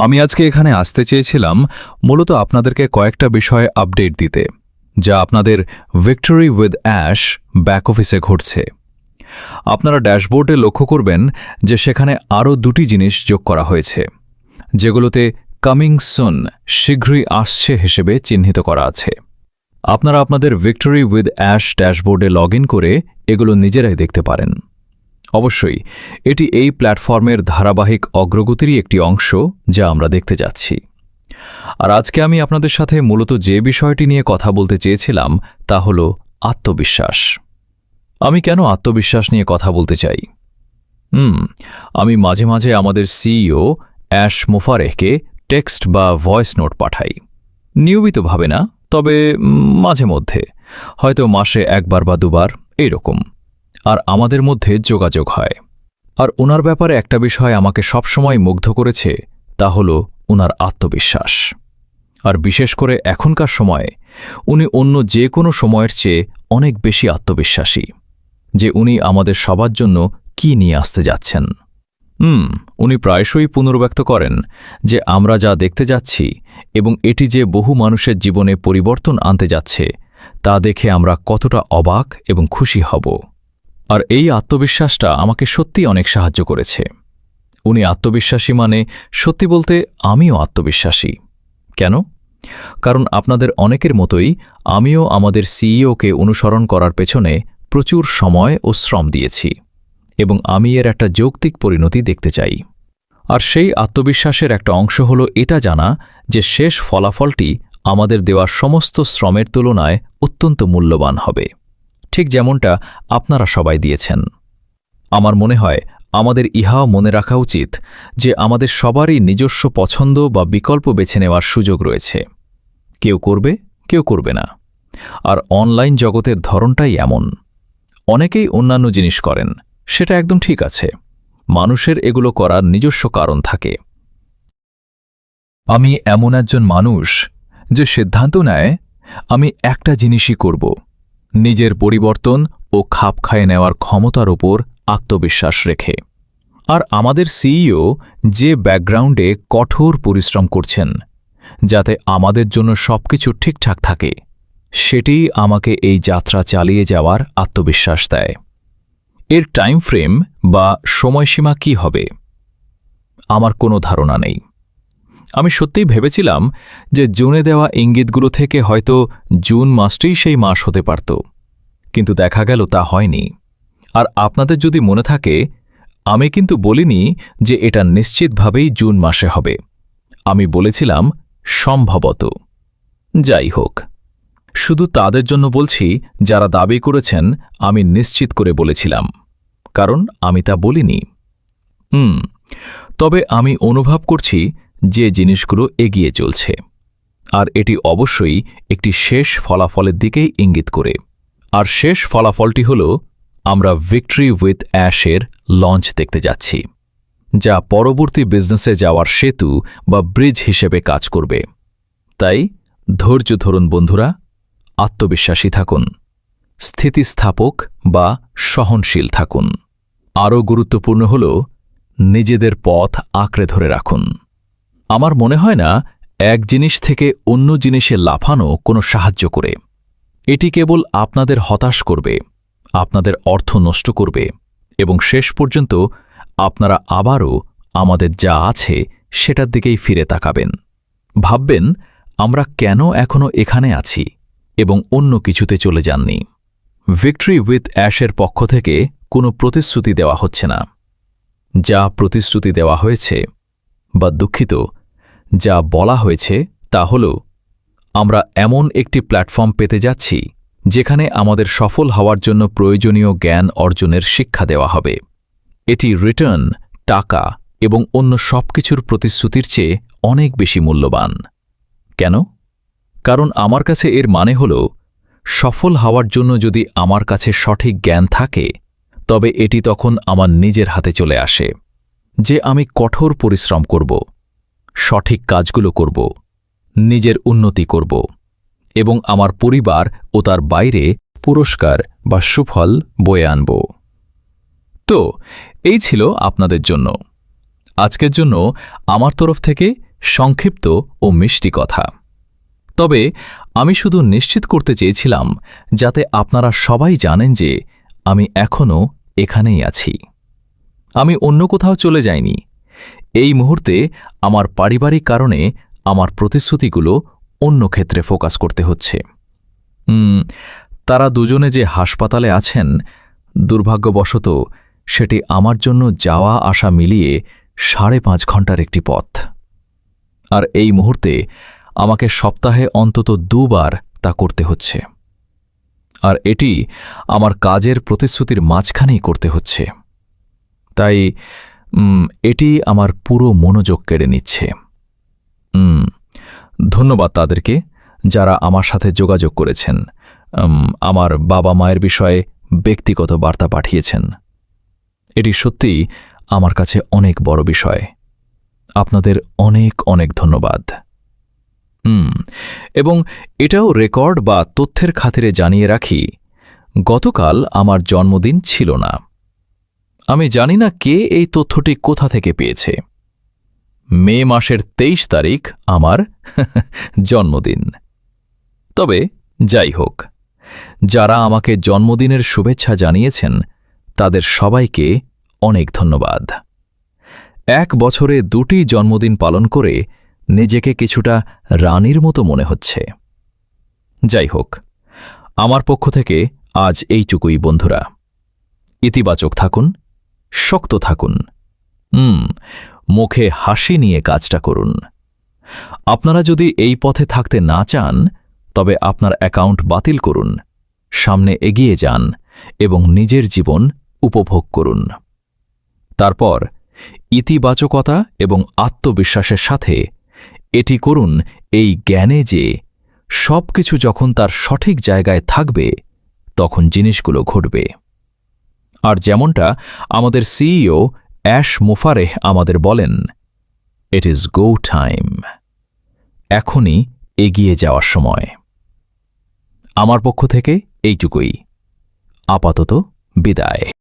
আমি আজকে এখানে আসতে চেয়েছিলাম মূলত আপনাদেরকে কয়েকটা বিষয়ে আপডেট দিতে, যা আপনাদের ভিক্টরি উইথ অ্যাশ ব্যাক অফিসে ঘটছে। আপনারা ড্যাশবোর্ডে লক্ষ্য করবেন যে সেখানে আরও দুটি জিনিস যোগ করা হয়েছে, যেগুলোতে কামিং সুন শীঘ্রই আসছে হিসেবে চিহ্নিত করা আছে। আপনারা আপনাদের ভিক্টরি উইথ অ্যাশ ড্যাশবোর্ডে লগ ইন করে এগুলো নিজেরাই দেখতে পারেন। অবশ্যই এটি এই প্ল্যাটফর্মের ধারাবাহিক অগ্রগতিরই একটি অংশ যা আমরা দেখতে যাচ্ছি। আর আজকে আমি আপনাদের সাথে মূলত যে বিষয়টি নিয়ে কথা বলতে চেয়েছিলাম তা হল আত্মবিশ্বাস। আমি কেন আত্মবিশ্বাস নিয়ে কথা বলতে চাই? আমি মাঝে মাঝে আমাদের সিইও অ্যাশ মোফারেহকে টেক্সট বা ভয়েস নোট পাঠাই। নিয়মিতভাবে না, তবে মাঝে মধ্যে, হয়তো মাসে একবার বা দুবার এইরকম। আর আমাদের মধ্যে যোগাযোগ হয়। আর ওনার ব্যাপারে একটা বিষয় আমাকে সবসময় মুগ্ধ করেছে, তা হল ওনার আত্মবিশ্বাস। আর বিশেষ করে এখনকার সময়ে উনি অন্য যে কোনো সময়ের চেয়ে অনেক বেশি আত্মবিশ্বাসী যে উনি আমাদের সবার জন্য কি নিয়ে আসতে যাচ্ছেন। উনি প্রায়শই পুনর্ব্যক্ত করেন যে আমরা যা দেখতে যাচ্ছি এবং এটি যে বহু মানুষের জীবনে পরিবর্তন আনতে যাচ্ছে তা দেখে আমরা কতটা অবাক এবং খুশি হব। আর এই আত্মবিশ্বাসটা আমাকে সত্যি অনেক সাহায্য করেছে। উনি আত্মবিশ্বাসী মানে সত্যি বলতে আমিও আত্মবিশ্বাসী। কেন? কারণ আপনাদের অনেকের মতোই আমিও আমাদের সিইওকে অনুসরণ করার পেছনে প্রচুর সময় ও শ্রম দিয়েছি এবং আমি এর একটা যৌক্তিক পরিণতি দেখতে চাই। আর সেই আত্মবিশ্বাসের একটা অংশ হলো এটা জানা যে শেষ ফলাফলটি আমাদের দেওয়া সমস্ত শ্রমের তুলনায় অত্যন্ত মূল্যবান হবে, ঠিক যেমনটা আপনারা সবাই দিয়েছেন। আমার মনে হয় আমাদের ইহাও মনে রাখা উচিত যে আমাদের সবারই নিজস্ব পছন্দ বা বিকল্প বেছে নেওয়ার সুযোগ রয়েছে। কেউ করবে, কেউ করবে না। আর অনলাইন জগতের ধরনটাই এমন। অনেকেই অন্যান্য জিনিস করেন, সেটা একদম ঠিক আছে। মানুষের এগুলো করার নিজস্ব কারণ থাকে। আমি এমন একজন মানুষ যে সিদ্ধান্ত নেয় আমি একটা জিনিসই করব, নিজের পরিবর্তন ও খাপ খাইয়ে নেওয়ার ক্ষমতার ওপর আত্মবিশ্বাস রেখে। আর আমাদের সিইও যে ব্যাকগ্রাউন্ডে কঠোর পরিশ্রম করছেন যাতে আমাদের জন্য সবকিছু ঠিকঠাক থাকে, সেটিই আমাকে এই যাত্রা চালিয়ে যাওয়ার আত্মবিশ্বাস দেয়। এর টাইম ফ্রেম বা সময়সীমা কি হবে আমার কোনো ধারণা নেই। আমি সত্যিই ভেবেছিলাম যে জুনে দেওয়া ইঙ্গিতগুলো থেকে হয়তো জুন মাসটাই সেই মাস হতে পারত, কিন্তু দেখা গেল তা হয়নি। আর আপনাদের যদি মনে থাকে, আমি কিন্তু বলিনি যে এটা নিশ্চিতভাবেই জুন মাসে হবে। আমি বলেছিলাম সম্ভবত। যাই হোক, শুধু তাদের জন্য বলছি যারা দাবি করেছেন আমি নিশ্চিত করে বলেছিলাম, কারণ আমি তা বলিনি। তবে আমি অনুভব করছি যে জিনিসগুলো এগিয়ে চলছে, আর এটি অবশ্যই একটি শেষ ফলাফলের দিকেই ইঙ্গিত করে। আর শেষ ফলাফলটি হল আমরা ভিক্টরি উইথ অ্যাশের লঞ্চ দেখতে যাচ্ছি, যা পরবর্তী বিজনেসে যাওয়ার সেতু বা ব্রিজ হিসেবে কাজ করবে। তাই ধৈর্য ধরুন বন্ধুরা, আত্মবিশ্বাসী থাকুন, স্থিতিস্থাপক বা সহনশীল থাকুন। আরও গুরুত্বপূর্ণ হল নিজেদের পথ আঁকড়ে ধরে রাখুন। আমার মনে হয় না এক জিনিস থেকে অন্য জিনিসে লাফানো কোনো সাহায্য করে। এটি কেবল আপনাদের হতাশ করবে, আপনাদের অর্থ নষ্ট করবে এবং শেষ পর্যন্ত আপনারা আবারও আমাদের যা আছে সেটার দিকেই ফিরে তাকাবেন। ভাববেন আমরা কেন এখনও এখানে আছি এবং অন্য কিছুতে চলে যাননি। ভিক্টরি উইথ অ্যাশের পক্ষ থেকে কোনো প্রতিশ্রুতি দেওয়া হচ্ছে না। যা প্রতিশ্রুতি দেওয়া হয়েছে, বা দুঃখিত, যা বলা হয়েছে তা হল আমরা এমন একটি প্ল্যাটফর্ম পেতে যাচ্ছি যেখানে আমাদের সফল হওয়ার জন্য প্রয়োজনীয় জ্ঞান অর্জনের শিক্ষা দেওয়া হবে। এটি রিটার্ন, টাকা এবং অন্য সবকিছুর প্রতিশ্রুতির চেয়ে অনেক বেশি মূল্যবান। কেন? কারণ আমার কাছে এর মানে হল সফল হওয়ার জন্য যদি আমার কাছে সঠিক জ্ঞান থাকে, তবে এটি তখন আমার নিজের হাতে চলে আসে যে আমি কঠোর পরিশ্রম করব, সঠিক কাজগুলো করব, নিজের উন্নতি করব এবং আমার পরিবার ও তার বাইরে পুরস্কার বা সুফল বয়ে আনব। তো এই ছিল আপনাদের জন্য। আজকের জন্য আমার তরফ থেকে সংক্ষিপ্ত ও মিষ্টি কথা। তবে আমি শুধু নিশ্চিত করতে চেয়েছিলাম যাতে আপনারা সবাই জানেন যে আমি এখনও এখানেই আছি। আমি অন্য কোথাও চলে যাইনি। এই মুহূর্তে আমার পারিবারিক কারণে আমার প্রতিশ্রুতিগুলো অন্য ক্ষেত্রে ফোকাস করতে হচ্ছে। তারা দুজনে যে হাসপাতালে আছেন, দুর্ভাগ্যবশত সেটি আমার জন্য যাওয়া আসা মিলিয়ে 5.5 ঘন্টার একটি পথ। আর এই মুহূর্তে আমাকে সপ্তাহে অন্তত 2 বার তা করতে হচ্ছে। আর এটি আমার কাজের প্রতিশ্রুতির মাঝখানেই করতে হচ্ছে। তাই এটি আমার পুরো মনোযোগ কেড়ে নিচ্ছে। ধন্যবাদ তাদেরকে যারা আমার সাথে যোগাযোগ করেছেন, আমার বাবা মায়ের বিষয়ে ব্যক্তিগত বার্তা পাঠিয়েছেন। এটি সত্যিই আমার কাছে অনেক বড় বিষয়। আপনাদের অনেক অনেক ধন্যবাদ। এবং এটাও রেকর্ড বা তথ্যের খাতিরে জানিয়ে রাখি, গতকাল আমার জন্মদিন ছিল না। আমি জানি না কে এই তথ্যটি কোথা থেকে পেয়েছে। মে মাসের 23 তারিখ আমার জন্মদিন। তবে যাই হোক, যারা আমাকে জন্মদিনের শুভেচ্ছা জানিয়েছেন তাদের সবাইকে অনেক ধন্যবাদ। 1 বছরে 2টি জন্মদিন পালন করে নিজেকে কিছুটা রানীর মতো মনে হচ্ছে। যাই হোক, আমার পক্ষ থেকে আজ এইটুকুই বন্ধুরা। ইতিবাচক থাকুন, শক্ত থাকুন, মুখে হাসি নিয়ে কাজটা করুন। আপনারা যদি এই পথে থাকতে না চান তবে আপনার অ্যাকাউন্ট বাতিল করুন, সামনে এগিয়ে যান এবং নিজের জীবন উপভোগ করুন। তারপর ইতিবাচকতা এবং আত্মবিশ্বাসের সাথে এটি করুন এই জ্ঞানে যে সবকিছু যখন তার সঠিক জায়গায় থাকবে তখন জিনিসগুলো ঘটবে। আর যেমনটা আমাদের সিইও অ্যাশ মুফারেহ আমাদের বলেন, ইট ইজ গো টাইম। এখনই এগিয়ে যাওয়ার সময়। আমার পক্ষ থেকে এইটুকুই। আপাতত বিদায়।